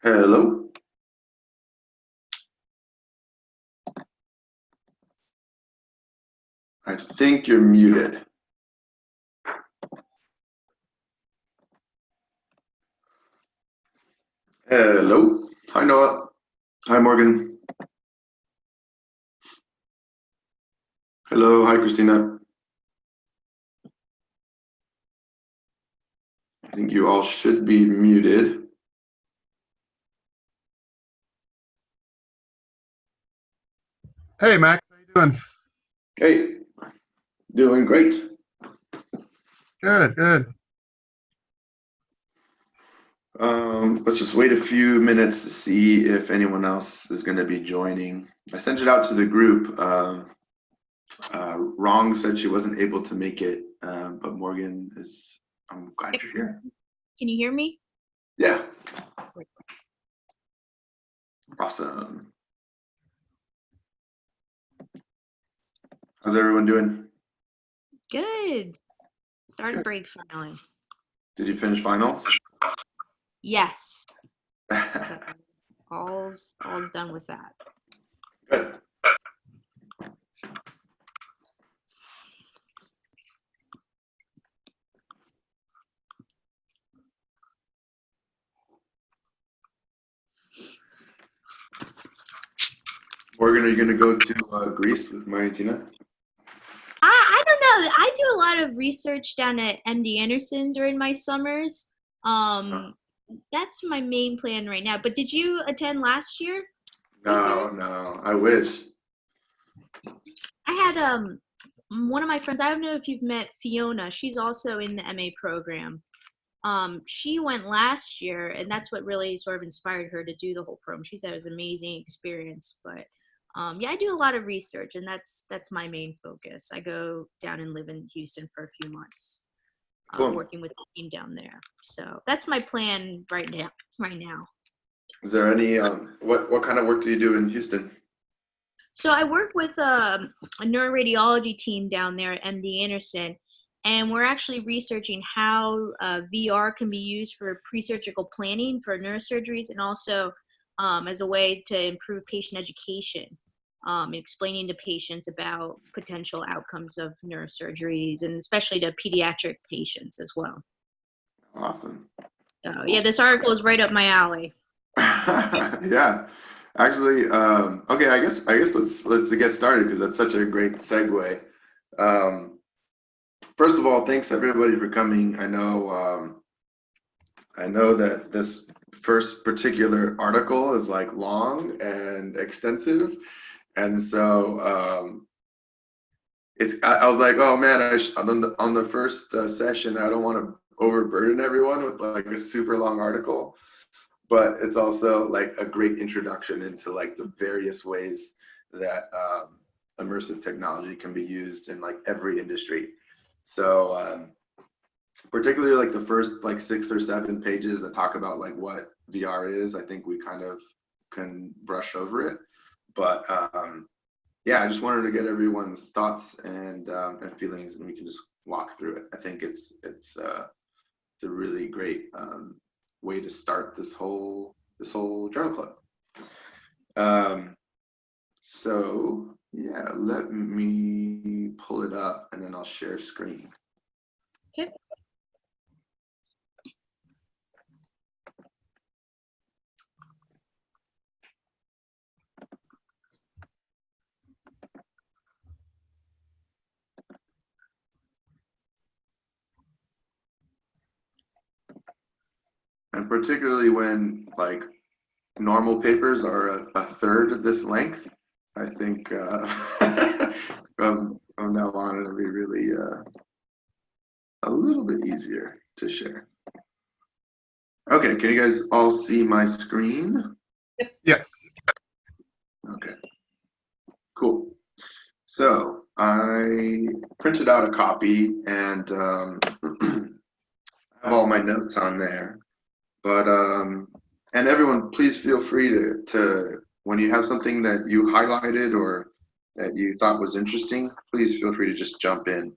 Hello. I think you're muted. Hello. Hi, Noah. Hi, Morgan. Hello. Hi, Christina. I think you all should be muted. Hey, Max, how you doing? Hey, doing great. Good, good. Let's just wait a few minutes to see if anyone else is going to be joining. I sent it out to the group. Wrong said she wasn't able to make it, but Morgan is. I'm glad you're here. Can you hear me? Yeah. Awesome. How's everyone doing? Good. Started break finally. Did you finish finals? Yes. So all's done with that. Good. Morgan, are you going to go to Greece with Maritina? I don't know. I do a lot of research down at MD Anderson during my summers. That's my main plan right now. But did you attend last year? No, I wish. I had one of my friends, I don't know if you've met Fiona. She's also in the MA program. She went last year, and that's what really sort of inspired her to do the whole program. She said it was an amazing experience. But yeah, I do a lot of research, and that's my main focus. I go down and live in Houston for a few months, Cool. working with the team down there. So that's my plan right now. Right now. Is there any what kind of work do you do in Houston? So I work with a neuroradiology team down there at MD Anderson, and we're actually researching how VR can be used for pre-surgical planning for neurosurgeries, and also as a way to improve patient education, explaining to patients about potential outcomes of neurosurgeries, and especially to pediatric patients as well. Awesome. So yeah, this article is right up my alley. Yeah. Actually, okay, I guess let's get started because that's such a great segue. First of all, thanks everybody for coming. I know that this first particular article is like long and extensive, and so I was like, oh man, on the first session, I don't want to overburden everyone with like a super long article, but it's also like a great introduction into like the various ways that immersive technology can be used in like every industry. So particularly like the first like 6 or 7 pages that talk about like what VR is, I think we kind of can brush over it. But yeah, I just wanted to get everyone's thoughts and feelings, and we can just walk through it. I think it's a really great way to start this whole journal club. So yeah, let me pull it up and then I'll share screen. Okay. And particularly when like normal papers are a third this length, I think from now on it'll be really a little bit easier to share. Okay, can you guys all see my screen? Yes. Okay, cool. So I printed out a copy and have all my notes on there. But and everyone, please feel free to when you have something that you highlighted or that you thought was interesting, please feel free to just jump in.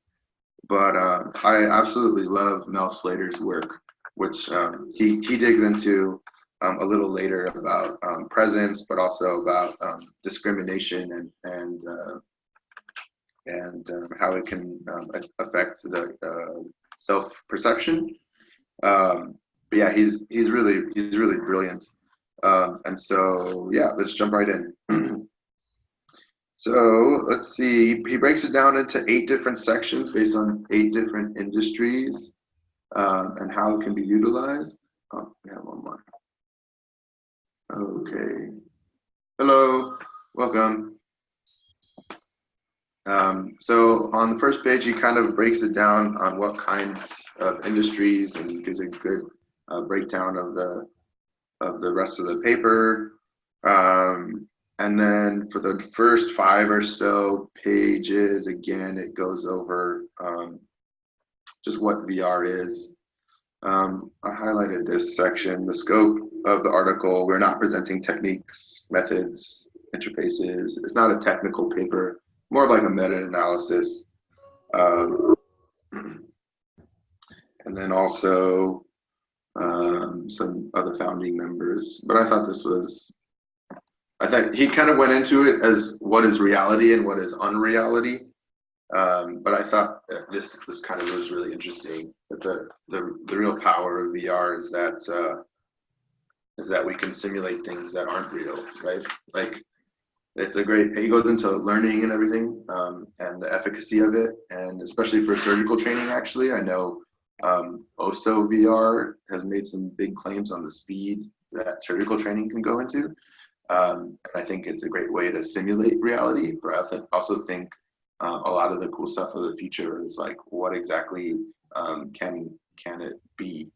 But I absolutely love Mel Slater's work, which he digs into a little later about presence, but also about discrimination and how it can affect the self-perception. But yeah, he's really brilliant. And so yeah, let's jump right in. So let's see. He breaks it down into 8 different sections based on 8 different industries and how it can be utilized. Oh, we have one more. Okay. Hello. Welcome. So on the first page, he kind of breaks it down on what kinds of industries and gives a good breakdown of the rest of the paper. And then for the first 5 or so pages, again, it goes over just what VR is. I highlighted this section, the scope of the article. We're not presenting techniques, methods, interfaces. It's not a technical paper, more of like a meta-analysis. And then also some other founding members. But I thought he kind of went into it as what is reality and what is unreality. But I thought this kind of was really interesting. That the real power of VR is that we can simulate things that aren't real, right? Like it's a great. He goes into learning and everything, and the efficacy of it, and especially for surgical training. Actually, I know OSO VR has made some big claims on the speed that surgical training can go into. And I think it's a great way to simulate reality, but I also think a lot of the cool stuff of the future is like, what exactly can it be?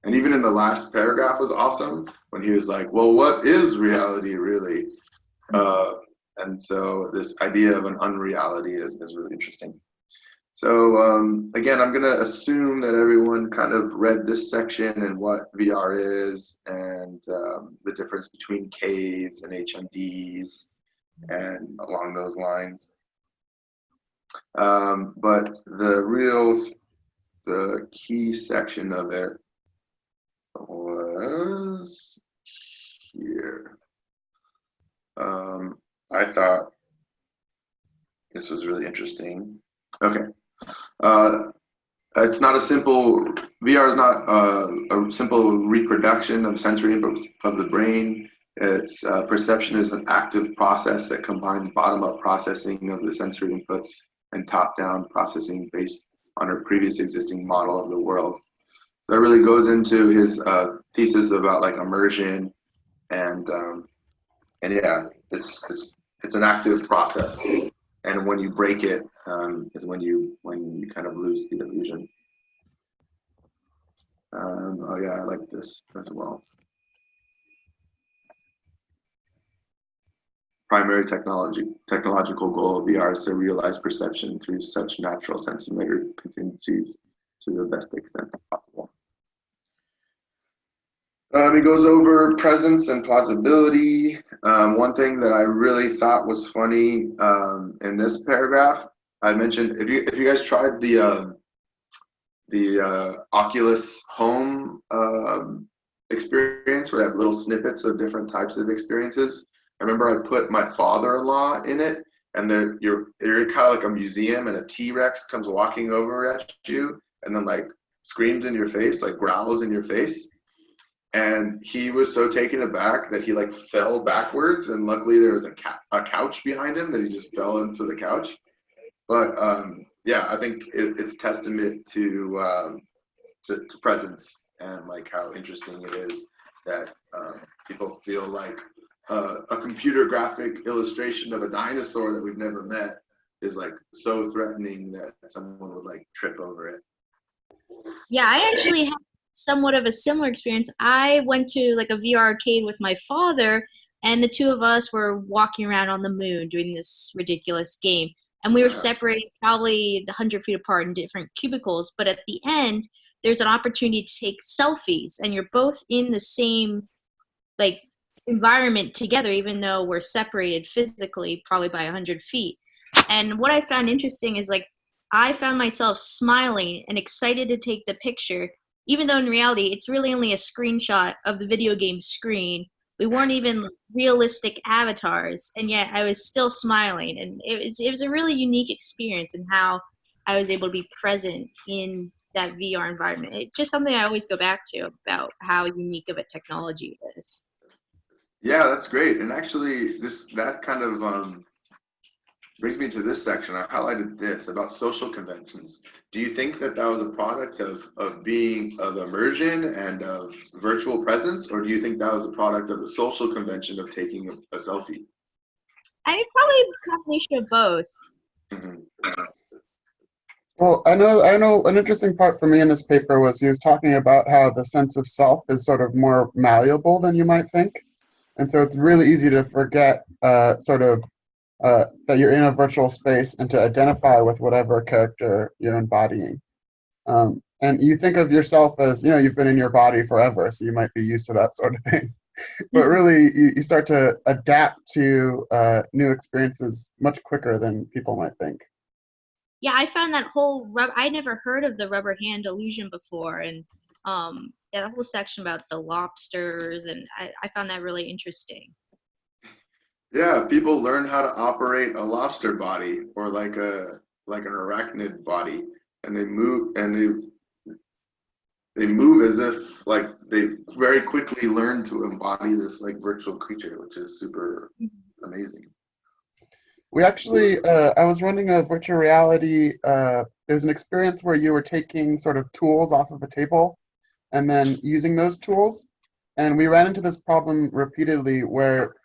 And even in the last paragraph was awesome when he was like, well, what is reality really? And so this idea of an unreality is really interesting. So again, I'm gonna assume that everyone kind of read this section and what VR is and the difference between caves and HMDs and along those lines. But the key section of it was here. I thought this was really interesting. Okay. It's not a simple, VR is not a simple reproduction of sensory inputs of the brain. Its perception is an active process that combines bottom-up processing of the sensory inputs and top-down processing based on a previous existing model of the world. That really goes into his thesis about like immersion and yeah, it's an active process. And when you break it, is when you kind of lose the illusion. Oh yeah, I like this as well. Primary technological goal of VR is to realize perception through such natural sense motor contingencies to the best extent possible. He goes over presence and plausibility. One thing that I really thought was funny in this paragraph, I mentioned if you guys tried the Oculus Home experience, where they have little snippets of different types of experiences. I remember I put my father-in-law in it, and you're kind of like a museum, and a T-Rex comes walking over at you, and then like screams in your face, like growls in your face. And he was so taken aback that he like fell backwards, and luckily there was a couch behind him that he just fell into the couch. But yeah, I think it's testament to presence and like how interesting it is that people feel like a computer graphic illustration of a dinosaur that we've never met is like so threatening that someone would like trip over it. Yeah, I actually had somewhat of a similar experience. I went to like a VR arcade with my father, and the two of us were walking around on the moon doing this ridiculous game. And we were separated probably 100 feet apart in different cubicles. But at the end, there's an opportunity to take selfies, and you're both in the same like environment together, even though we're separated physically probably by 100 feet. And what I found interesting is like I found myself smiling and excited to take the picture, even though in reality it's really only a screenshot of the video game screen. We weren't even realistic avatars, and yet I was still smiling, and it was a really unique experience in how I was able to be present in that VR environment. It's just something I always go back to about how unique of a technology it is. Yeah, that's great. And actually, that kind of brings me to this section. I highlighted this about social conventions. Do you think that that was a product of immersion and of virtual presence, or do you think that was a product of the social convention of taking a selfie? I mean, probably a combination of both. Mm-hmm. Well, I know an interesting part for me in this paper was he was talking about how the sense of self is sort of more malleable than you might think. And so it's really easy to forget that you're in a virtual space and to identify with whatever character you're embodying. And you think of yourself as, you've been in your body forever, so you might be used to that sort of thing. But really, you start to adapt to new experiences much quicker than people might think. Yeah, I found that I never heard of the rubber hand illusion before, and that whole section about the lobsters, and I found that really interesting. Yeah, people learn how to operate a lobster body or like an arachnid body, and they move as if like they very quickly learn to embody this like virtual creature, which is super amazing. We actually, I was running a virtual reality, there's an experience where you were taking sort of tools off of a table and then using those tools. And we ran into this problem repeatedly where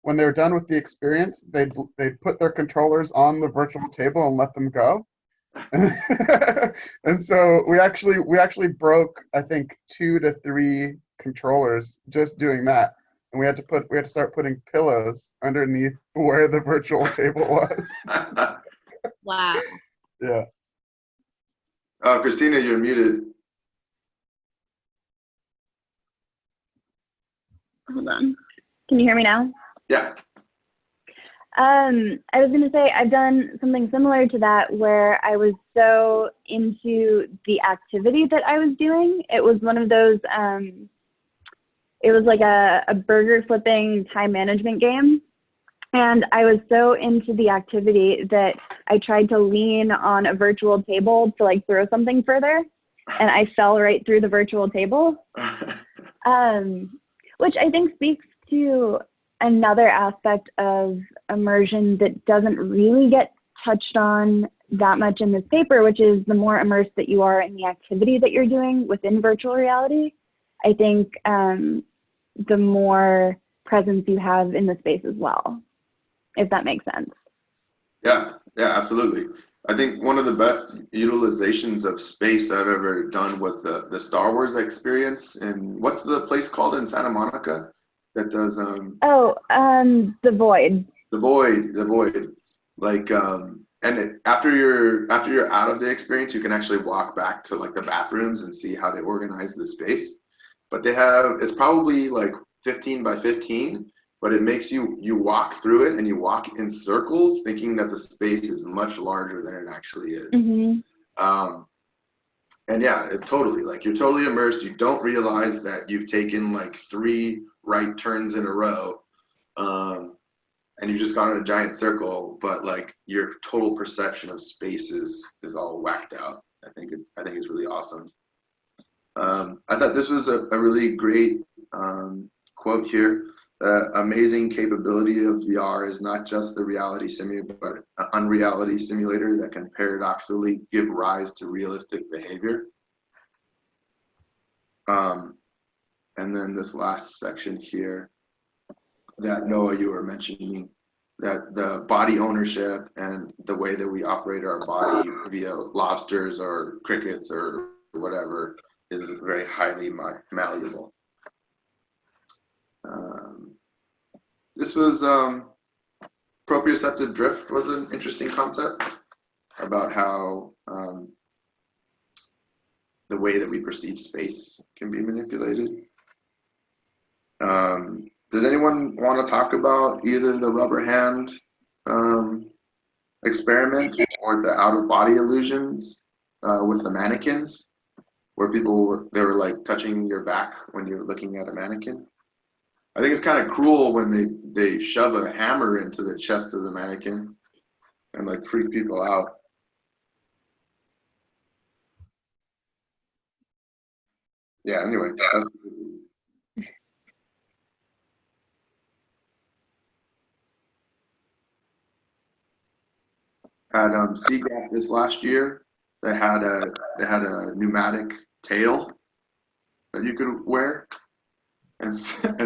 when they were done with the experience, they'd put their controllers on the virtual table and let them go. And so we actually broke, I think, 2 to 3 controllers just doing that. And we had to start putting pillows underneath where the virtual table was. Wow. Yeah. Christina, you're muted. Hold on. Can you hear me now? Yeah. I was going to say I've done something similar to that where I was so into the activity that I was doing. It was one of those, it was like a burger flipping time management game. And I was so into the activity that I tried to lean on a virtual table to like throw something further. And I fell right through the virtual table, which I think speaks to another aspect of immersion that doesn't really get touched on that much in this paper, which is the more immersed that you are in the activity that you're doing within virtual reality, I think the more presence you have in the space as well, if that makes sense. Yeah, absolutely. I think one of the best utilizations of space I've ever done was the Star Wars experience. And what's the place called in Santa Monica that does the Void. The Void. Like after you're out of the experience, you can actually walk back to like the bathrooms and see how they organize the space. But it's probably like 15 by 15, but it makes you walk through it and you walk in circles thinking that the space is much larger than it actually is. Mm-hmm. And yeah, totally, like you're totally immersed. You don't realize that you've taken like 3 right turns in a row, and you just gone in a giant circle, but like your total perception of space is all whacked out. I think it's really awesome. I thought this was a really great quote here. Amazing capability of VR is not just the reality simulator, but an unreality simulator that can paradoxically give rise to realistic behavior. And then this last section here that Noah, you were mentioning, that the body ownership and the way that we operate our body via lobsters or crickets or whatever is very highly malleable. This was proprioceptive drift was an interesting concept about how the way that we perceive space can be manipulated. Does anyone want to talk about either the rubber hand experiment or the out-of-body illusions with the mannequins? where they were like touching your back when you're looking at a mannequin. I think it's kind of cruel when they shove a hammer into the chest of the mannequin and like freak people out. Yeah, anyway, had SeaGraph this last year. They had a pneumatic tail that you could wear, and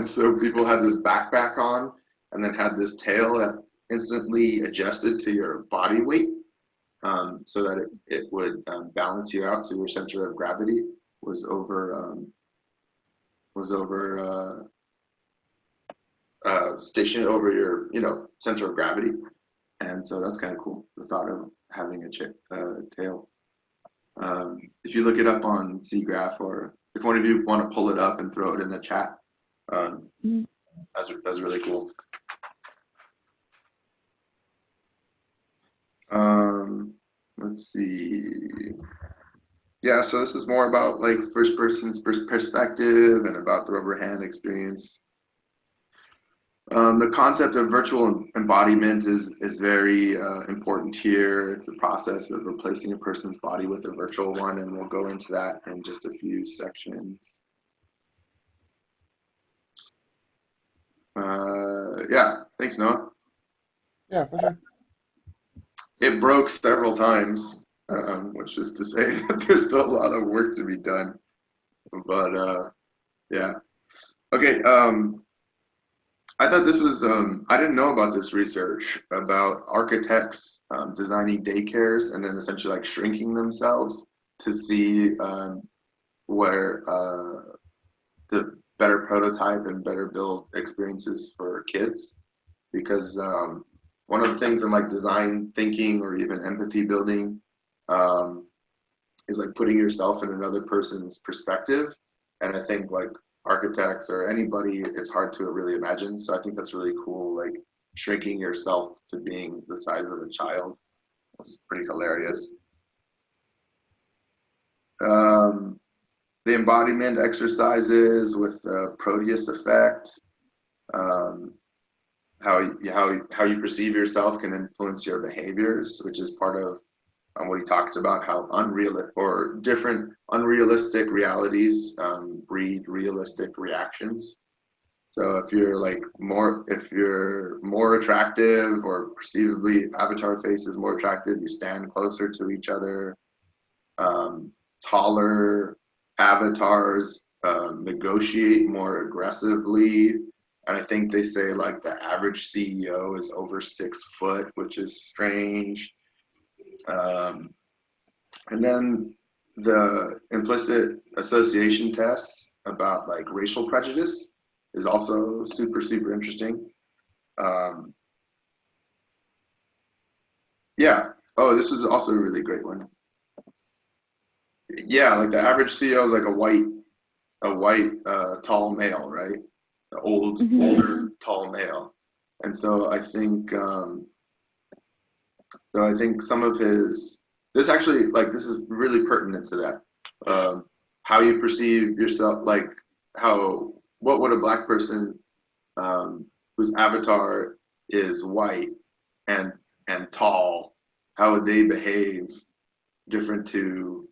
so people had this backpack on, and then had this tail that instantly adjusted to your body weight, so that it would balance you out. So your center of gravity was over stationed over your center of gravity, and so that's kind of cool. The thought of having a tail. If you look it up on SeaGraph, or if one of you want to pull it up and throw it in the chat, that's really cool. Let's see. Yeah, so this is more about like first person's perspective and about the rubber hand experience. The concept of virtual embodiment is very important here. It's the process of replacing a person's body with a virtual one, and we'll go into that in just a few sections. Yeah, thanks, Noah. Yeah, for sure. It broke several times, which is to say that there's still a lot of work to be done. But yeah. Okay. I thought this was, I didn't know about this research about architects designing daycares and then essentially like shrinking themselves to see where the better prototype and better build experiences for kids. Because one of the things in like design thinking or even empathy building is like putting yourself in another person's perspective. And I think like architects or anybody, it's hard to really imagine. So I think that's really cool, like shrinking yourself to being the size of a child. It's pretty hilarious. The embodiment exercises with the Proteus effect, how you perceive yourself can influence your behaviors, which is part of what he talks about, how unrealistic realities breed realistic reactions. So if you're more attractive, or perceivably avatar face is more attractive, you stand closer to each other. Taller avatars negotiate more aggressively. And I think they say like the average CEO is over 6 foot, which is strange. And then the implicit association tests about like racial prejudice is also super, super interesting. Yeah. Oh, this was also a really great one. Yeah, like the average CEO is like a white tall male, right? The older tall male. And so I think some of this actually, like, this is really pertinent to that. How you perceive yourself, like what would a Black person whose avatar is white and tall, how would they behave different to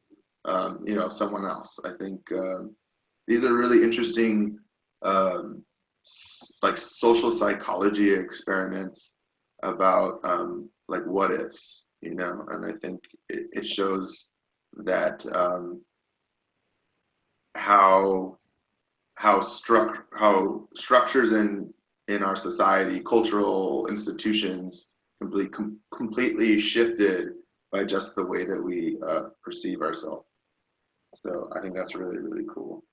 someone else? I think these are really interesting like social psychology experiments about like what ifs, and I think it shows that how structures in our society, cultural institutions, completely shifted by just the way that we perceive ourselves. So I think that's really, really cool.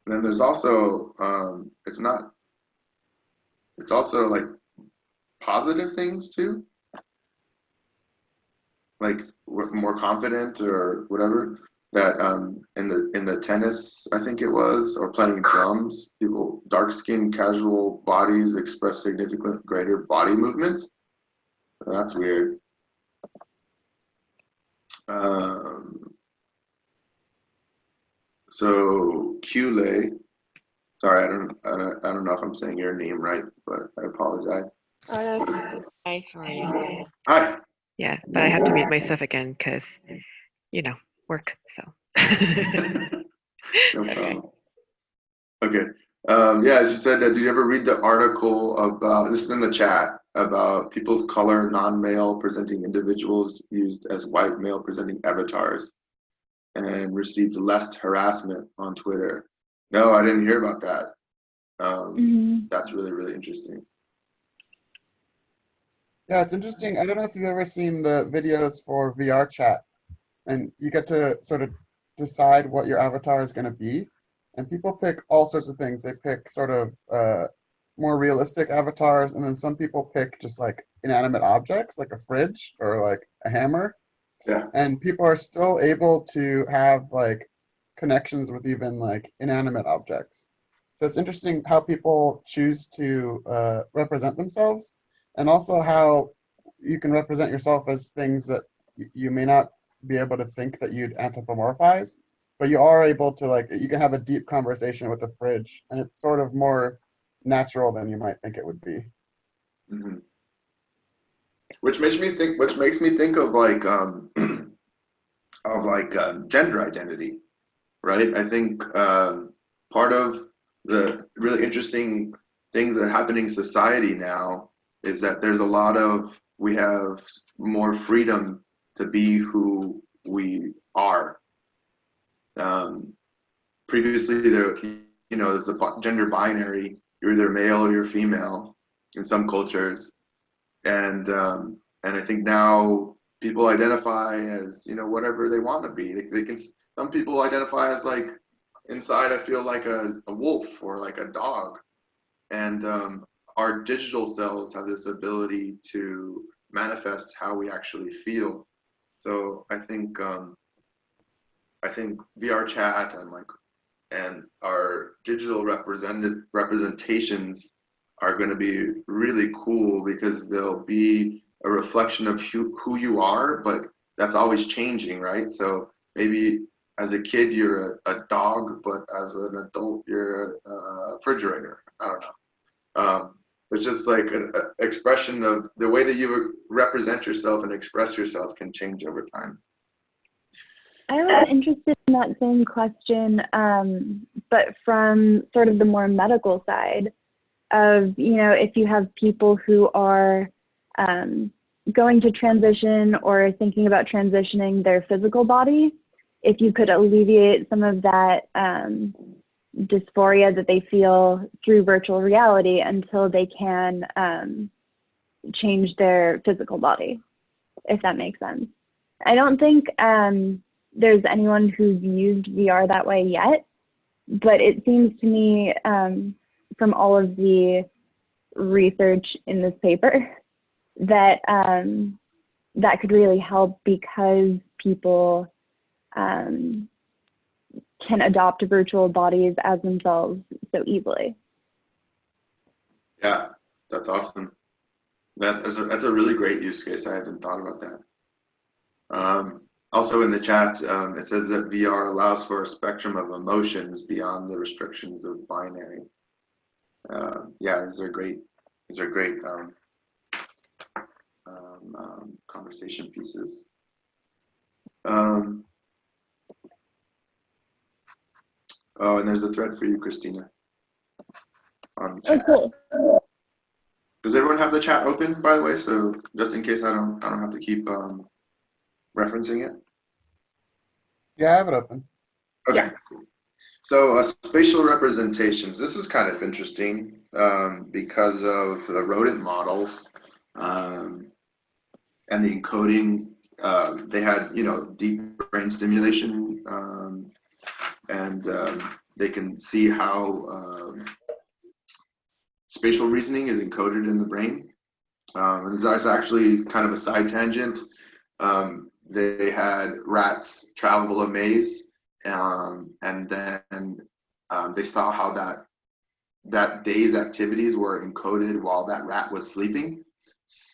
And then there's also it's also like positive things too, like more confident or whatever, that in the tennis, I think it was, or playing drums, people, dark-skinned casual bodies express significantly greater body movement. So that's weird. So Kule, sorry, I don't know if I'm saying your name right, but I apologize. Oh, no, hi, how are you? Hi. Yeah, but I have to mute myself again because, work, so. No Okay. problem. Okay. Yeah, as you said, did you ever read the article about, this is in the chat, about people of color, non-male presenting individuals used as white male presenting avatars and received less harassment on Twitter? No, I didn't hear about that. That's really, really interesting. Yeah, it's interesting. I don't know if you've ever seen the videos for VR chat, and you get to sort of decide what your avatar is going to be. And people pick all sorts of things. They pick sort of more realistic avatars, and then some people pick just like inanimate objects, like a fridge or like a hammer. Yeah. And people are still able to have like connections with even like inanimate objects. So it's interesting how people choose to represent themselves, and also how you can represent yourself as things that you may not be able to think that you'd anthropomorphize, but you are able to, like, you can have a deep conversation with a fridge, and it's sort of more natural than you might think it would be. Mm-hmm. Which makes me think of like gender identity, right? I think part of the really interesting things that are happening in society now is that we have more freedom to be who we are. Previously, there's a gender binary. You're either male or you're female in some cultures, and I think now people identify as whatever they want to be. They can. Some people identify as like inside. I feel like a wolf or like a dog, and our digital selves have this ability to manifest how we actually feel. So I think VR chat and our digital representations are going to be really cool because they'll be a reflection of who you are, but that's always changing, right? So maybe as a kid you're a dog, but as an adult you're a refrigerator. I don't know. It's just like an expression of the way that you represent yourself and express yourself can change over time. I was interested in that same question, but from sort of the more medical side of, if you have people who are going to transition or thinking about transitioning their physical body, if you could alleviate some of that dysphoria that they feel through virtual reality until they can change their physical body, if that makes sense. I don't think there's anyone who's used VR that way yet, but it seems to me from all of the research in this paper that that could really help because people can adopt virtual bodies as themselves so easily. Yeah, that's awesome. That's a really great use case. I haven't thought about that. Also in the chat, it says that VR allows for a spectrum of emotions beyond the restrictions of binary. Yeah, these are great conversation pieces. Oh, and there's a thread for you, Christina, on the chat. Oh, cool. Does everyone have the chat open, by the way? So just in case I don't have to keep referencing it. Yeah, I have it open. Okay. Yeah. Cool. So spatial representations. This is kind of interesting because of the rodent models and the encoding. They had deep brain stimulation and they can see how spatial reasoning is encoded in the brain. And that's actually kind of a side tangent. They had rats travel a maze, and then they saw how that day's activities were encoded while that rat was sleeping,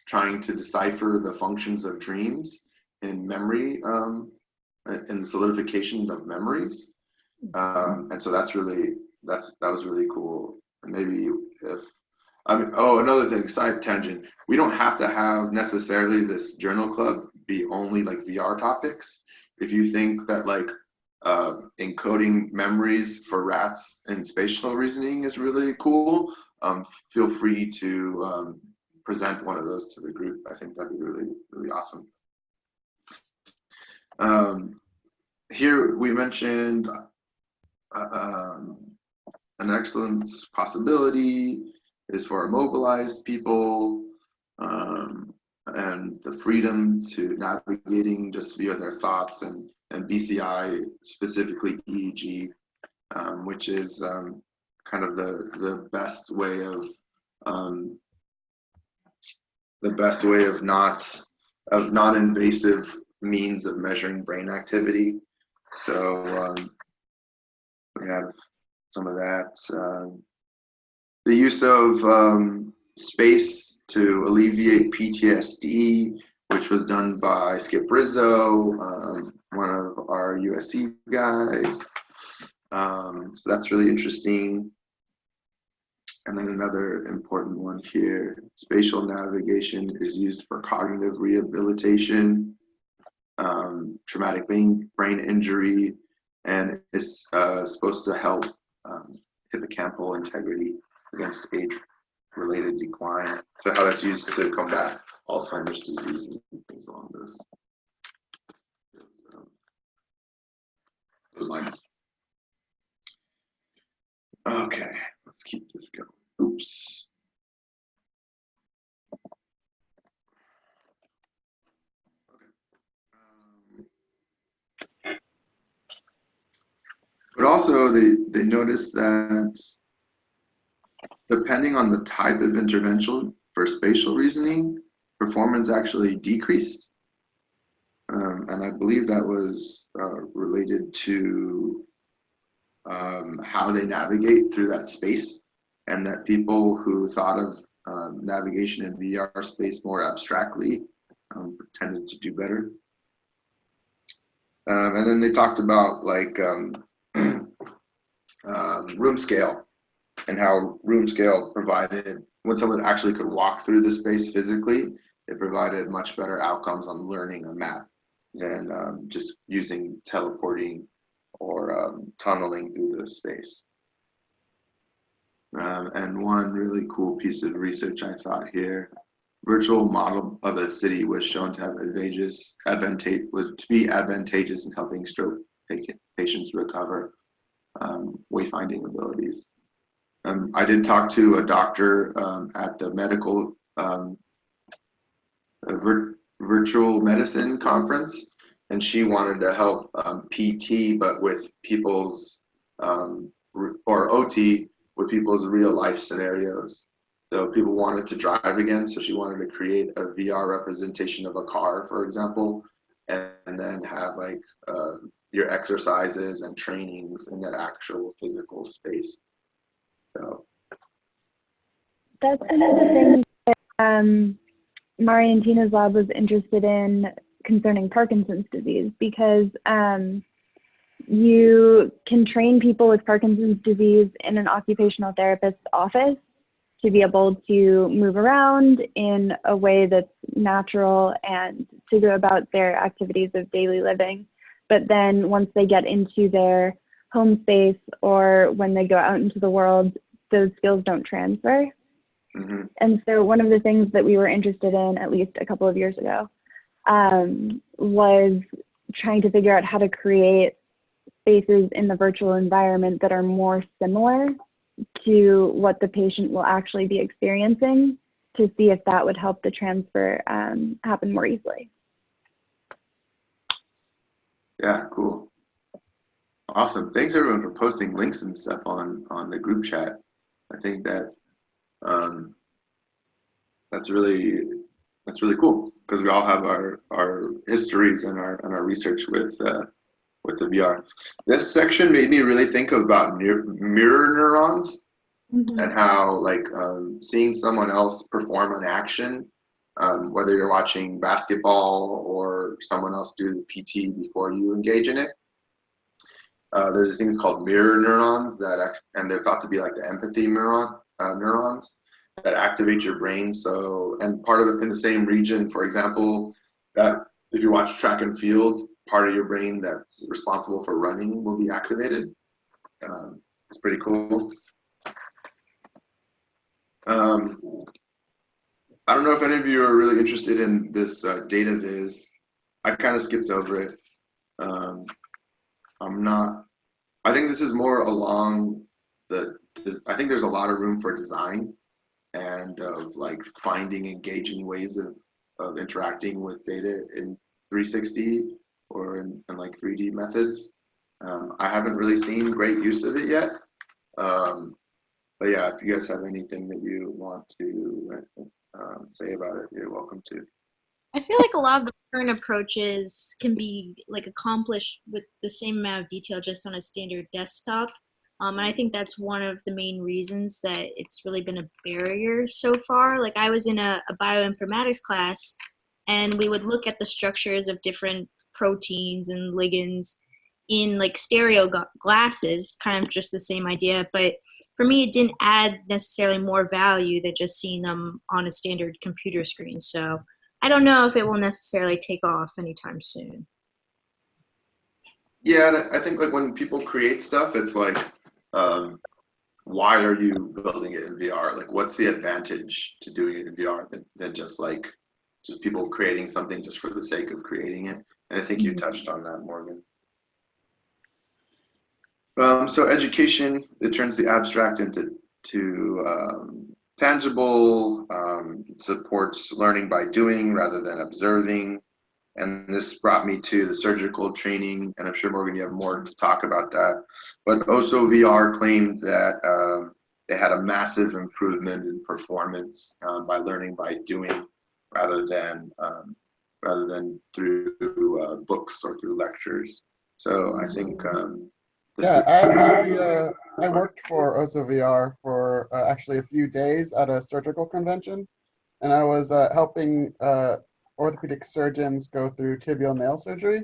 trying to decipher the functions of dreams and memory and the solidification of memories. And so that was really cool. And maybe if another thing, side tangent, we don't have to have necessarily this journal club be only like VR topics. If you think that like encoding memories for rats and spatial reasoning is really cool, feel free to present one of those to the group. I think that'd be really, really awesome. Here we mentioned an excellent possibility is for immobilized people, and the freedom to navigating just via their thoughts, and BCI, specifically EEG, which is kind of the best way of non-invasive means of measuring brain activity. So we have some of that. The use of space to alleviate PTSD, which was done by Skip Rizzo, one of our USC guys. So that's really interesting. And then another important one here, spatial navigation is used for cognitive rehabilitation, traumatic brain injury, and is supposed to help hippocampal integrity against age-related decline. So how that's used to combat Alzheimer's disease and things along those lines. Okay, let's keep this going. Oops. But also they noticed that depending on the type of intervention for spatial reasoning, performance actually decreased. And I believe that was related to how they navigate through that space, and that people who thought of navigation in VR space more abstractly tended to do better. And then they talked about like room scale, and how room scale provided, when someone actually could walk through the space physically, it provided much better outcomes on learning a map than just using teleporting or tunneling through the space. And one really cool piece of research I thought here, virtual model of a city was shown to have advantageous in helping stroke patients recover wayfinding abilities. I did talk to a doctor at the medical virtual medicine conference, and she wanted to help PT, but with people's, or OT, with people's real life scenarios. So people wanted to drive again, so she wanted to create a VR representation of a car, for example, and then have like your exercises and trainings in that actual physical space. So that's one of the things that Mari and Tina's lab was interested in concerning Parkinson's disease, because you can train people with Parkinson's disease in an occupational therapist's office to be able to move around in a way that's natural and to go about their activities of daily living. But then once they get into their home space or when they go out into the world, those skills don't transfer. Mm-hmm. And so one of the things that we were interested in, at least a couple of years ago, was trying to figure out how to create spaces in the virtual environment that are more similar to what the patient will actually be experiencing, to see if that would help the transfer happen more easily. Yeah, cool. Awesome. Thanks everyone for posting links and stuff on the group chat. I think that that's really cool, because we all have our histories and our research with the VR. This section made me really think about mirror neurons, Mm-hmm. and how like seeing someone else perform an action, whether you're watching basketball or someone else do the PT before you engage in it, there's these things called mirror neurons and they're thought to be like the empathy neurons that activate your brain. So, and part of it in the same region, for example, that if you watch track and field, part of your brain that's responsible for running will be activated. It's pretty cool. I don't know if any of you are really interested in this data viz. I kind of skipped over it. I'm not. I think this is more along I think there's a lot of room for design and of like finding engaging ways of interacting with data in 360 or in like 3D methods. I haven't really seen great use of it yet. But yeah, if you guys have anything that you want to say about it, you're welcome to. I feel like a lot of the current approaches can be like accomplished with the same amount of detail just on a standard desktop. And I think that's one of the main reasons that it's really been a barrier so far. Like I was in a bioinformatics class and we would look at the structures of different proteins and ligands in like stereo glasses, kind of just the same idea. But for me, it didn't add necessarily more value than just seeing them on a standard computer screen. So I don't know if it will necessarily take off anytime soon. Yeah, I think like when people create stuff, it's like, why are you building it in VR? Like, what's the advantage to doing it in VR than just people creating something just for the sake of creating it? And I think you touched on that, Morgan. So education, it turns the abstract into tangible. It supports learning by doing rather than observing. And this brought me to the surgical training, and I'm sure, Morgan, you have more to talk about that. But also VR claimed that they had a massive improvement in performance by learning by doing rather than through books or through lectures. So I think I worked for OSOVR for actually a few days at a surgical convention, and I was helping orthopedic surgeons go through tibial nail surgery.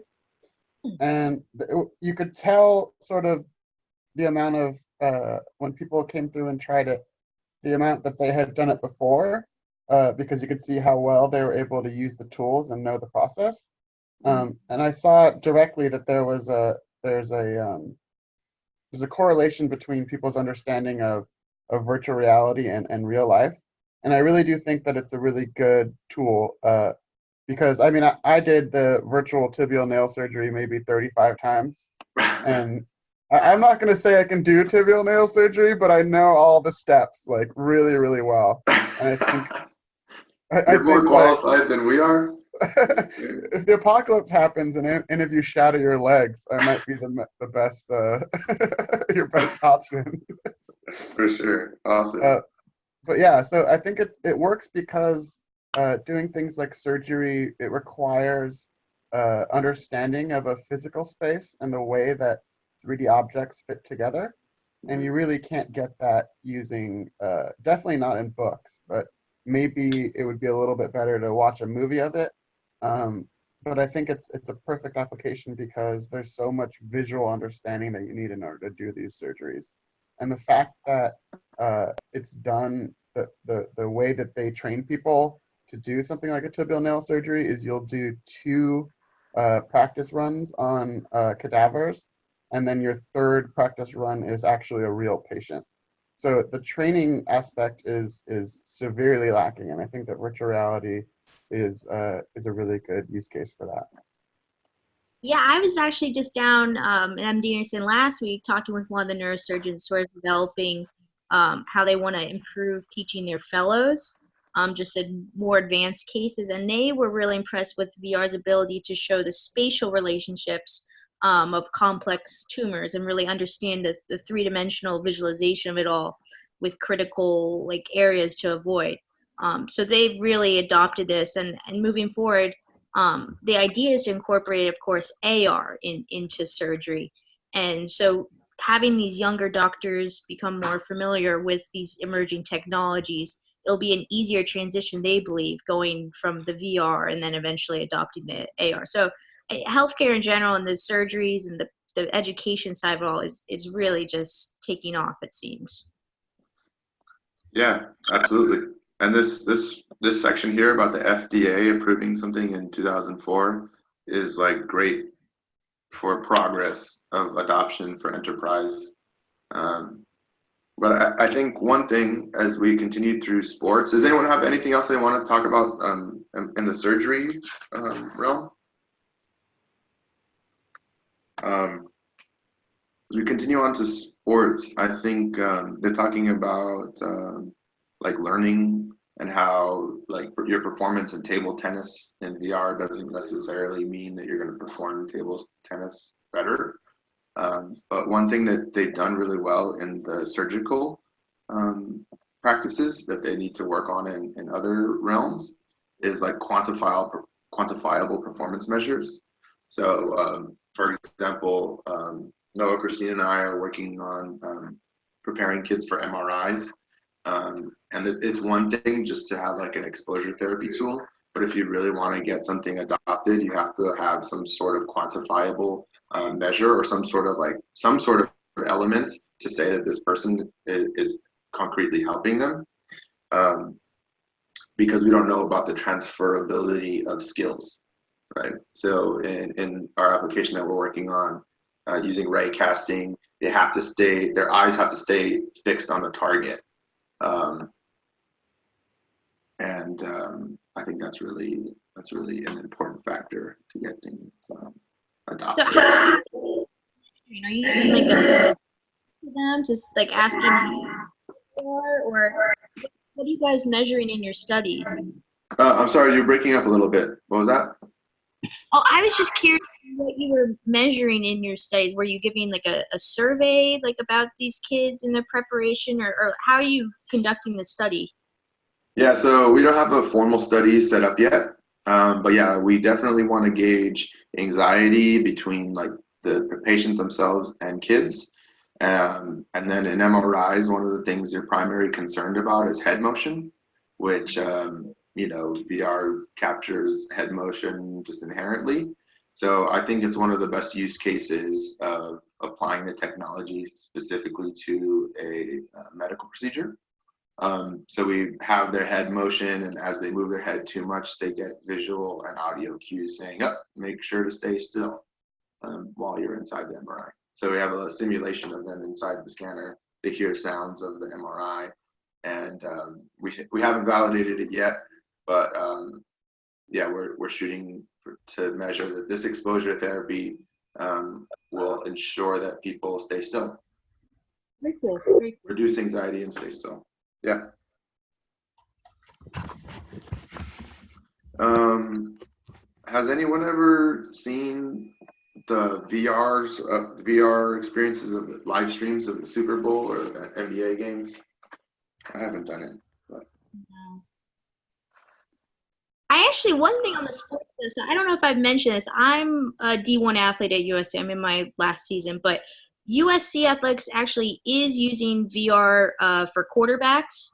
And you could tell sort of the amount of, when people came through and tried it, the amount that they had done it before, because you could see how well they were able to use the tools and know the process. And I saw directly that there's a correlation between people's understanding of virtual reality and real life. And I really do think that it's a really good tool because, I mean, I did the virtual tibial nail surgery maybe 35 times. And I'm not going to say I can do tibial nail surgery, but I know all the steps like really, really well. And I think you're more qualified than we are. If the apocalypse happens and any of you shatter your legs, I might be the best, your best option. For sure. Awesome. But yeah, so I think it works because doing things like surgery, it requires understanding of a physical space and the way that 3D objects fit together. And you really can't get that using, definitely not in books, but maybe it would be a little bit better to watch a movie of it. But I think it's a perfect application because there's so much visual understanding that you need in order to do these surgeries. And the fact that it's done, the way that they train people to do something like a tibial nail surgery is you'll do 2 practice runs on cadavers, and then your third practice run is actually a real patient. So the training aspect is severely lacking, and I think that virtual reality is a really good use case for that. Yeah, I was actually just down at MD Anderson last week talking with one of the neurosurgeons, sort of developing how they want to improve teaching their fellows, just in more advanced cases. And they were really impressed with VR's ability to show the spatial relationships of complex tumors and really understand the 3-dimensional visualization of it all with critical like areas to avoid. So they've really adopted this, and moving forward, the idea is to incorporate, of course, AR into surgery. And so having these younger doctors become more familiar with these emerging technologies, it'll be an easier transition, they believe, going from the VR and then eventually adopting the AR. So healthcare in general and the surgeries and the the education side of it all is really just taking off, it seems. Yeah, absolutely. And this section here about the FDA approving something in 2004 is like great for progress of adoption for enterprise. Um, but I think one thing as we continue through sports, does anyone have anything else they want to talk about in the surgery realm? As we continue on to sports, I think they're talking about like learning and how like your performance in table tennis in VR doesn't necessarily mean that you're going to perform table tennis better. But one thing that they've done really well in the surgical practices that they need to work on in other realms is like quantifiable performance measures. So, for example, Noah, Christine, and I are working on preparing kids for MRIs. And it's one thing just to have like an exposure therapy tool, but if you really want to get something adopted, you have to have some sort of quantifiable measure or some sort of element to say that this person is concretely helping them, because we don't know about the transferability of skills, right? So in our application that we're working on, using ray casting, their eyes have to stay fixed on a target. I think that's really an important factor to get things adopted. So are you giving like a to them, just like asking or what are you guys measuring in your studies? I'm sorry, you're breaking up a little bit. What was that? Oh, I was just curious what you were measuring in your studies. Were you giving like a survey like about these kids and their preparation, or how are you conducting the study? Yeah, so we don't have a formal study set up yet, but yeah, we definitely want to gauge anxiety between like the patient themselves and kids. And then in MRIs, one of the things you're primarily concerned about is head motion, which VR captures head motion just inherently. So I think it's one of the best use cases of applying the technology specifically to a medical procedure. So we have their head motion, and as they move their head too much, they get visual and audio cues saying, "Up, make sure to stay still," while you're inside the MRI. So we have a simulation of them inside the scanner. They hear sounds of the MRI, and we haven't validated it yet, but yeah, we're shooting to measure that this exposure therapy will ensure that people stay still, Very cool. Very cool. reduce anxiety, and stay still. Yeah. Has anyone ever seen the VR experiences of the live streams of the Super Bowl or the NBA games? I haven't done it. But. No. I actually, one thing on the sports, so I don't know if I've mentioned this. I'm a D1 athlete at USC. I'm in my last season, but USC Athletics actually is using VR for quarterbacks.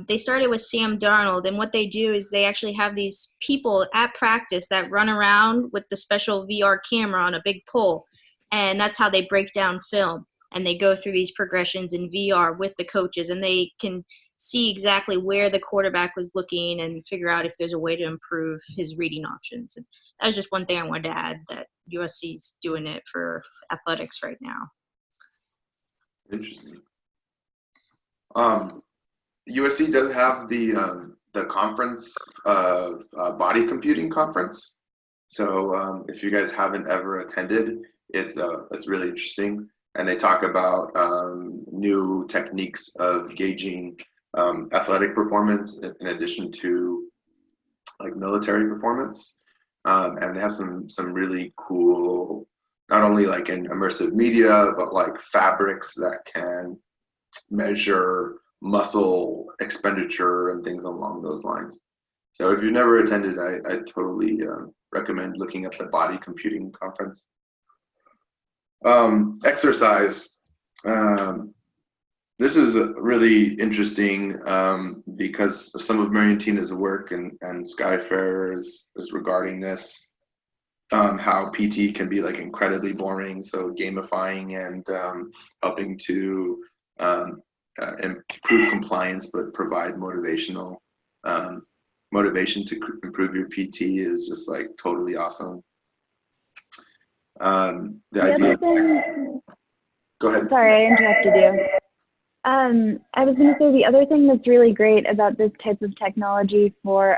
They started with Sam Darnold, and what they do is they actually have these people at practice that run around with the special VR camera on a big pole, and that's how they break down film. And they go through these progressions in VR with the coaches, and they can see exactly where the quarterback was looking and figure out if there's a way to improve his reading options. And that was just one thing I wanted to add, that USC's doing it for athletics right now. Interesting. USC does have the conference, body computing conference. So if you guys haven't ever attended, it's really interesting. And they talk about new techniques of gauging athletic performance in addition to like military performance. And they have some really cool, not only like in immersive media, but like fabrics that can measure muscle expenditure and things along those lines. So if you've never attended, I totally recommend looking up the body computing conference. Exercise. This is really interesting because some of Mariantina's work and Skyfair is regarding this. how PT can be like incredibly boring. So gamifying and helping to improve compliance, but provide um, motivation to improve your PT is just like totally awesome. The idea. other thing, Go ahead. sorry, I interrupted you. I was going to say the other thing that's really great about this type of technology for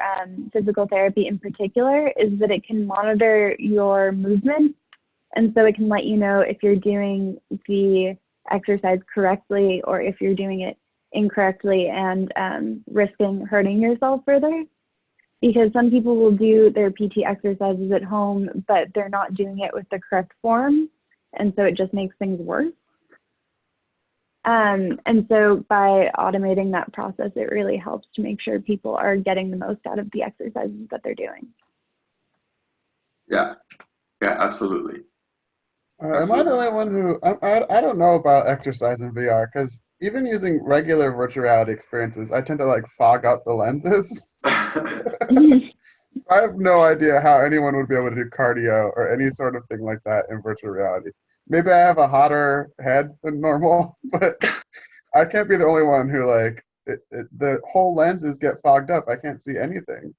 physical therapy in particular is that it can monitor your movement. And so it can let you know if you're doing the exercise correctly or if you're doing it incorrectly and risking hurting yourself further. Because some people will do their PT exercises at home, but they're not doing it with the correct form. And so it just makes things worse. And so by automating that process, it really helps to make sure people are getting the most out of the exercises that they're doing. Yeah, absolutely. Am I the only one who I don't know about exercise in VR? Because even using regular virtual reality experiences, I tend to like fog up the lenses. I have no idea how anyone would be able to do cardio or any sort of thing like that in virtual reality. Maybe I have a hotter head than normal, but I can't be the only one who like the whole lenses get fogged up. I can't see anything.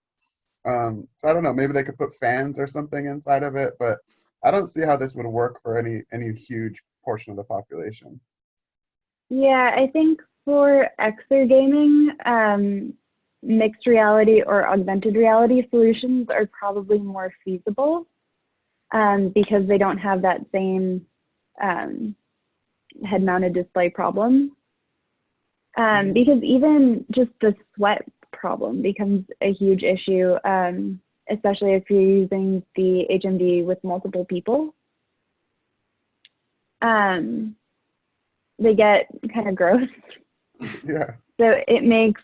So I don't know. Maybe they could put fans or something inside of it, but I don't see how this would work for any huge portion of the population. Yeah, I think for exergaming, mixed reality or augmented reality solutions are probably more feasible because they don't have that same head-mounted display problem. Because even just the sweat problem becomes a huge issue, especially if you're using the HMD with multiple people. They get kind of gross. Yeah. So it makes,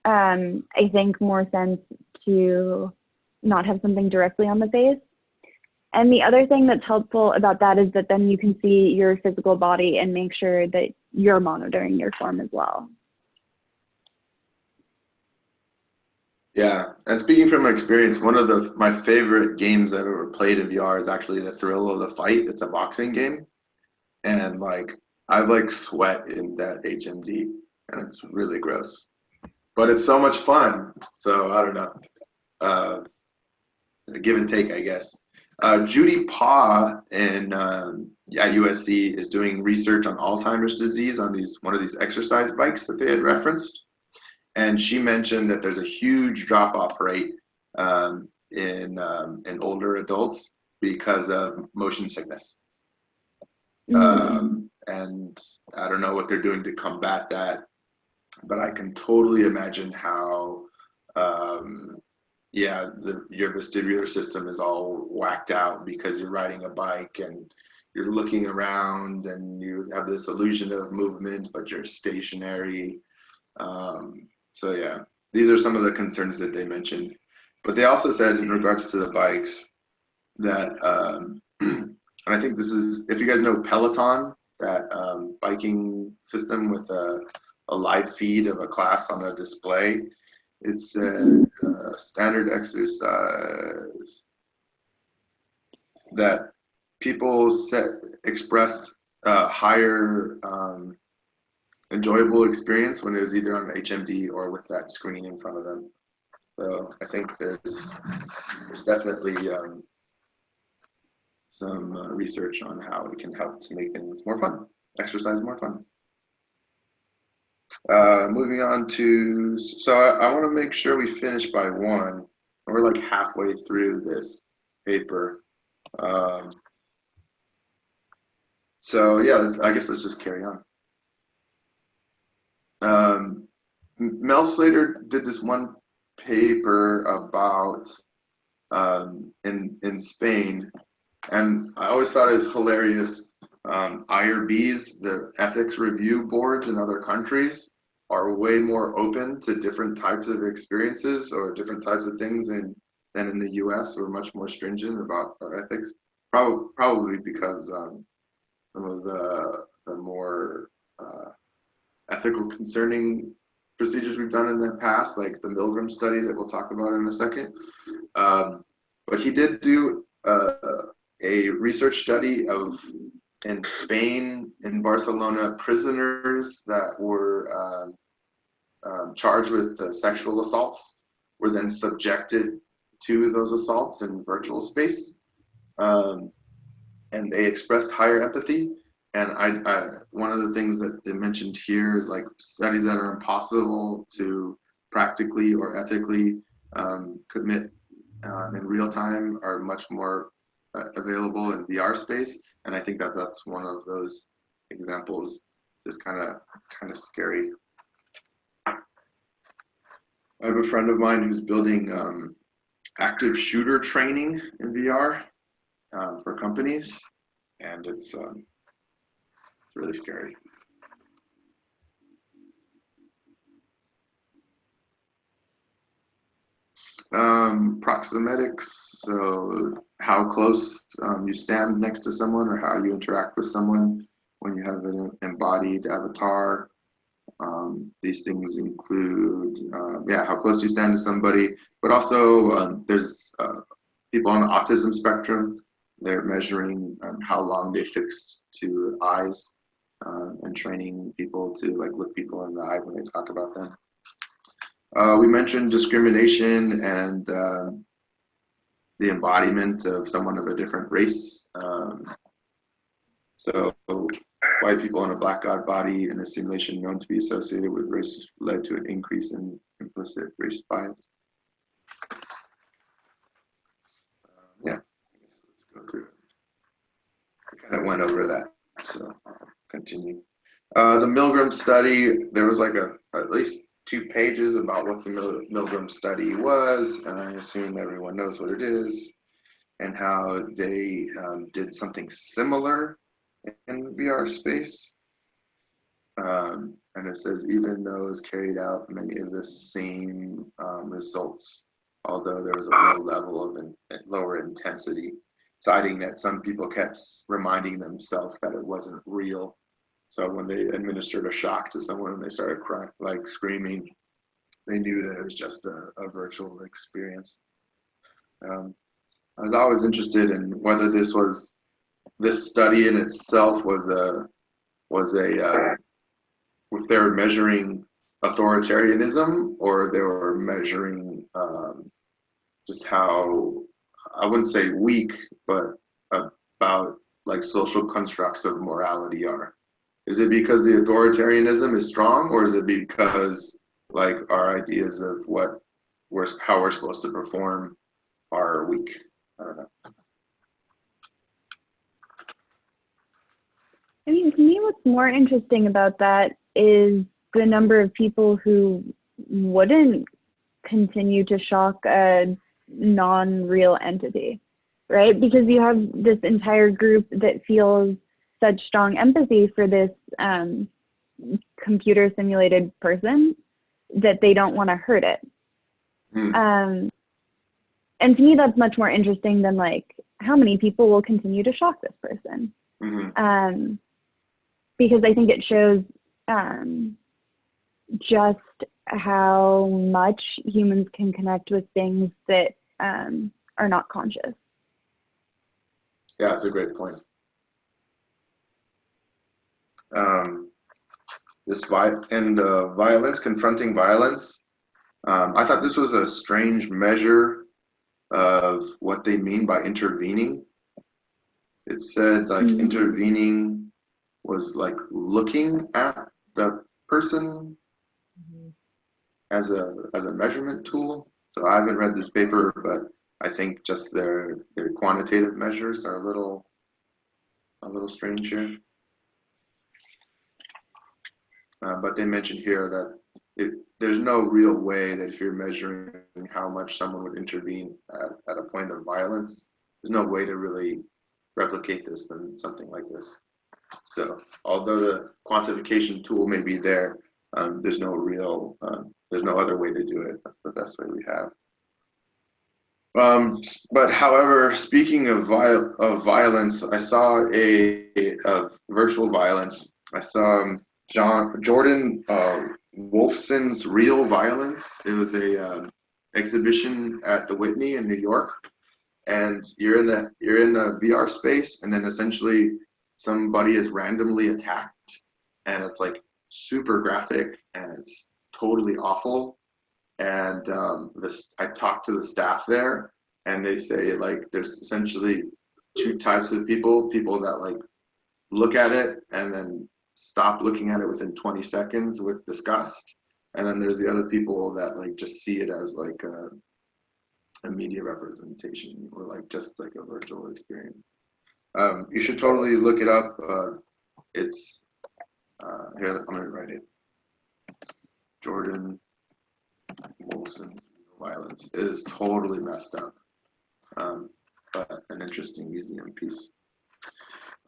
I think, more sense to not have something directly on the face. And the other thing that's helpful about that is that then you can see your physical body and make sure that you're monitoring your form as well. Yeah, and speaking from experience, one of my favorite games I've ever played in VR is actually The Thrill of the Fight. It's a boxing game, and like I like sweat in that HMD, and it's really gross, but it's so much fun. So I don't know, give and take, I guess. Judy Paw at USC is doing research on Alzheimer's disease on one of these exercise bikes that they had referenced. And she mentioned that there's a huge drop-off rate in older adults because of motion sickness. And I don't know what they're doing to combat that, but I can totally imagine how, your vestibular system is all whacked out because you're riding a bike and you're looking around and you have this illusion of movement, but you're stationary. So yeah, these are some of the concerns that they mentioned. But they also said in regards to the bikes that, and I think this is, if you guys know Peloton, that biking system with a live feed of a class on a display, it's a standard exercise that people expressed higher enjoyable experience when it was either on HMD or with that screen in front of them. So I think there's definitely some research on how it can help to make things more fun, exercise more fun. Moving on to, so I want to make sure we finish by 1. We're like halfway through this paper. So yeah, I guess let's just carry on. Mel Slater did this one paper about in Spain, and I always thought it was hilarious. IRBs, the ethics review boards in other countries, are way more open to different types of experiences or different types of things than in the U.S. We're much more stringent about our ethics, probably because some of the more ethical concerning procedures we've done in the past, like the Milgram study that we'll talk about in a second. But he did do a research study of in Spain, in Barcelona, prisoners that were charged with sexual assaults were then subjected to those assaults in virtual space, and they expressed higher empathy. And one of the things that they mentioned here is like studies that are impossible to practically or ethically commit in real time are much more available in VR space. And I think that that's one of those examples, just kind of scary. I have a friend of mine who's building active shooter training in VR for companies, and it's really scary. Proxemetics, so how close you stand next to someone or how you interact with someone when you have an embodied avatar. These things include, how close you stand to somebody, but also there's people on the autism spectrum. They're measuring how long they fix to eyes and training people to like look people in the eye when they talk about them. We mentioned discrimination and the embodiment of someone of a different race. So white people in a black god body in a simulation known to be associated with race led to an increase in implicit race bias. Let's go through it. I kind of went over that, so I'll continue. The Milgram study, there was like at least 2 pages about what the Milgram study was, and I assume everyone knows what it is, and how they did something similar in VR space. And it says even those carried out many of the same results, although there was a low level of lower intensity, citing that some people kept reminding themselves that it wasn't real. So when they administered a shock to someone and they started crying, like screaming, they knew that it was just a virtual experience. I was always interested in whether this study in itself was if they were measuring authoritarianism or they were measuring just how, I wouldn't say weak, but about like social constructs of morality are. Is it because the authoritarianism is strong, or is it because like our ideas of how we're supposed to perform are weak? I don't know. I mean, to me, what's more interesting about that is the number of people who wouldn't continue to shock a non-real entity, right? Because you have this entire group that feels such strong empathy for this computer simulated person that they don't want to hurt it. And to me, that's much more interesting than like how many people will continue to shock this person. Because I think it shows just how much humans can connect with things that are not conscious. Yeah, that's a great point. Confronting violence, I thought this was a strange measure of what they mean by intervening. It said like intervening was like looking at the person as a measurement tool. So I haven't read this paper, but I think just their quantitative measures are a little strange here. But they mentioned here that there's no real way that if you're measuring how much someone would intervene at a point of violence, there's no way to really replicate this in something like this. So although the quantification tool may be there, there's no other way to do it. That's the best way we have. But however, speaking of violence, I saw a virtual violence. I saw Jordan Wolfson's Real Violence. It was a exhibition at the Whitney in New York, and you're in the VR space, and then essentially somebody is randomly attacked, and it's like super graphic and it's totally awful. And I talked to the staff there, and they say like there's essentially two types of people that like look at it and then stop looking at it within 20 seconds with disgust, and then there's the other people that like just see it as like a media representation or like just like a virtual experience. You should totally look it up. It's here, I'm gonna write it. Jordan Wolfson's violence. It is totally messed up, but an interesting museum piece.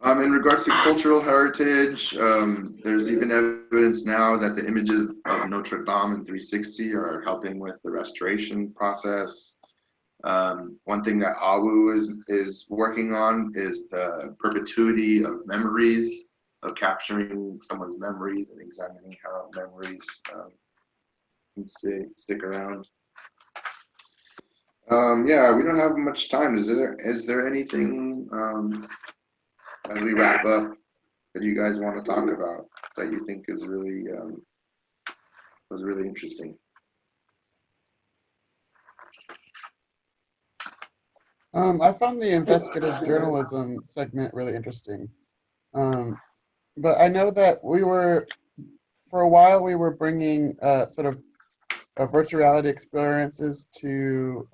In regards to cultural heritage, there's even evidence now that the images of Notre Dame in 360 are helping with the restoration process. One thing that AWU is working on is the perpetuity of memories, of capturing someone's memories and examining how memories can stick around. Yeah, we don't have much time. Is there anything as we wrap up that you guys want to talk about that you think is really was really interesting? I found the investigative journalism segment really interesting. But I know that for a while, we were bringing sort of virtual reality experiences to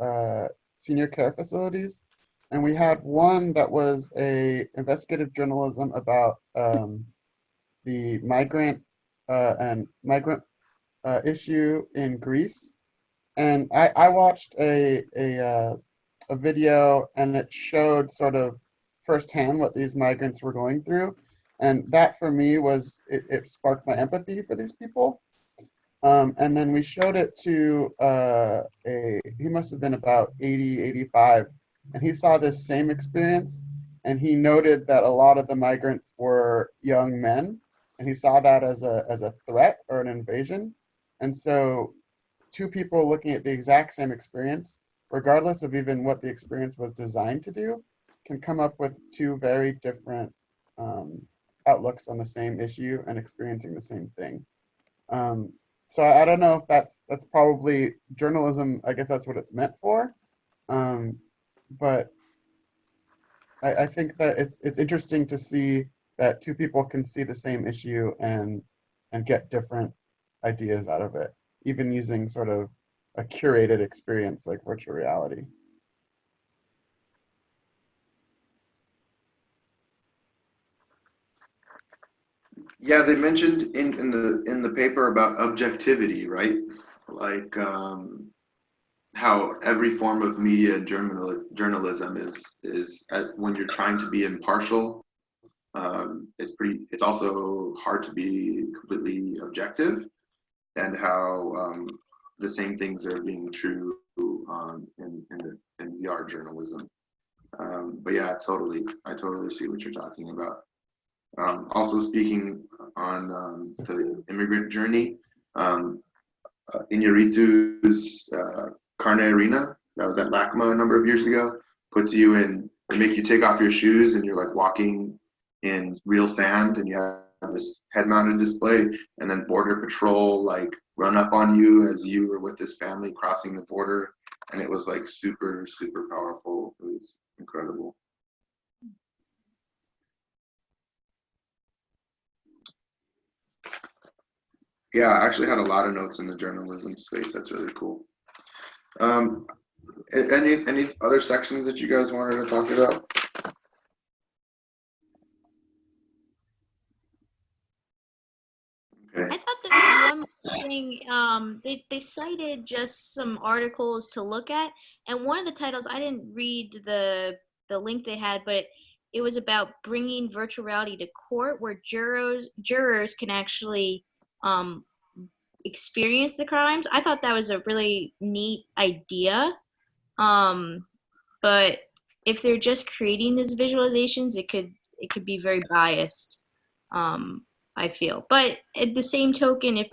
senior care facilities. And we had one that was a investigative journalism about the migrant issue in Greece. And I watched a video, and it showed sort of firsthand what these migrants were going through. And that for me it sparked my empathy for these people. And then we showed it to he must have been about 80, 85, and he saw this same experience, and he noted that a lot of the migrants were young men, and he saw that as a threat or an invasion. And so two people looking at the exact same experience, regardless of even what the experience was designed to do, can come up with two very different outlooks on the same issue and experiencing the same thing. So I don't know if that's probably journalism. I guess that's what it's meant for. But I think that it's interesting to see that two people can see the same issue and get different ideas out of it, even using sort of a curated experience like virtual reality. Yeah, they mentioned in the paper about objectivity, right? Like how every form of media and journalism is when you're trying to be impartial, it's also hard to be completely objective, and how the same things are being true in VR journalism. But yeah, I totally see what you're talking about. Also speaking on the immigrant journey, Iñárritu's Carne Arena, that was at LACMA a number of years ago, puts you in, they make you take off your shoes and you're like walking in real sand, and you have this head-mounted display, and then Border Patrol like run up on you as you were with this family crossing the border, and it was like super, super powerful. It was incredible. Yeah, I actually had a lot of notes in the journalism space. That's really cool. Any other sections that you guys wanted to talk about? Okay. I thought there was one thing. They cited just some articles to look at, and one of the titles, I didn't read the link they had, but it was about bringing virtual reality to court, where jurors can actually experience the crimes. I thought that was a really neat idea. But if they're just creating these visualizations, it could be very biased. I feel. But at the same token, if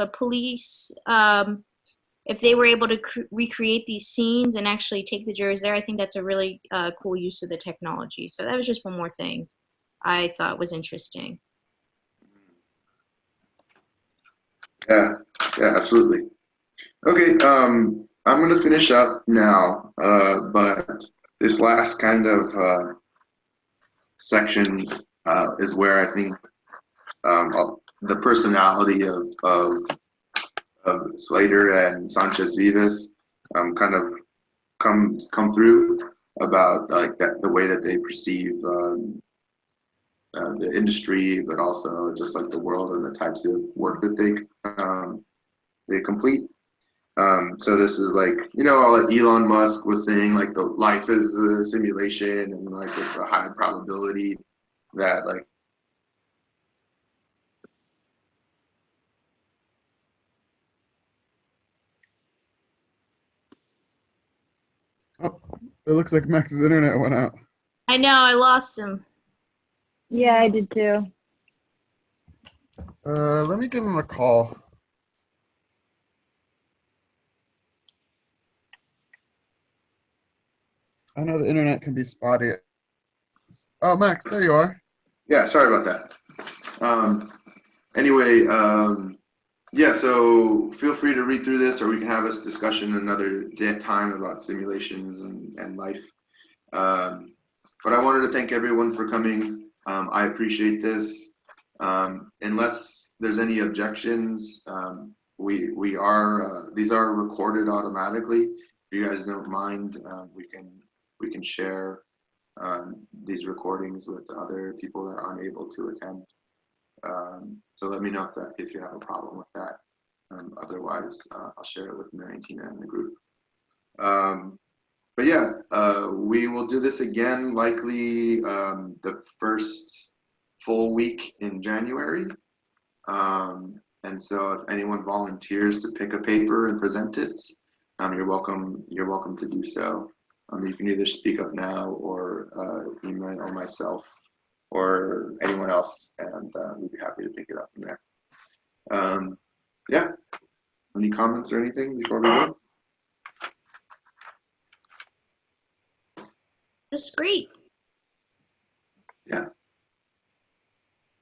if they were able to recreate these scenes and actually take the jurors there, I think that's a really cool use of the technology. So that was just one more thing I thought was interesting. Yeah, yeah, absolutely. Okay, I'm going to finish up now, but this last kind of section is where I think the personality of Slater and Sanchez Vives kind of come through about like that the way that they perceive the industry, but also just like the world and the types of work that they complete. So this is like, you know, all that Elon Musk was saying, like the life is a simulation, and like with the high probability that like Oh, it looks like Max's internet went out. I know, I lost him. Yeah, I did too. Let me give him a call. I know the internet can be spotty. Oh, Max, there you are. yeah, sorry about that. Anyway, yeah, so feel free to read through this, or we can have this discussion another time about simulations and life. But I wanted to thank everyone for coming. I appreciate this. Unless there's any objections, we are these are recorded automatically. If you guys don't mind, we can share these recordings with other people that aren't able to attend. So let me know if you have a problem with that. Otherwise, I'll share it with Mary and Tina in the group. But yeah, we will do this again, likely the first full week in January. And so if anyone volunteers to pick a paper and present it, you're welcome to do so. You can either speak up now or email myself or anyone else, and we'd be happy to pick it up from there. Yeah, any comments or anything before we go? This is great. Yeah,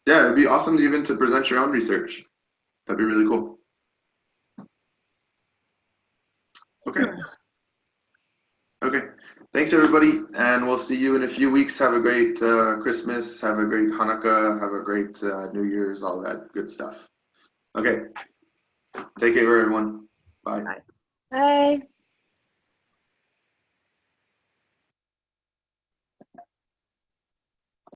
it'd be awesome even to present your own research. That'd be really cool. Okay, thanks everybody, and we'll see you in a few weeks. Have a great Christmas, have a great Hanukkah, have a great New Year's, all that good stuff. Okay, take care everyone.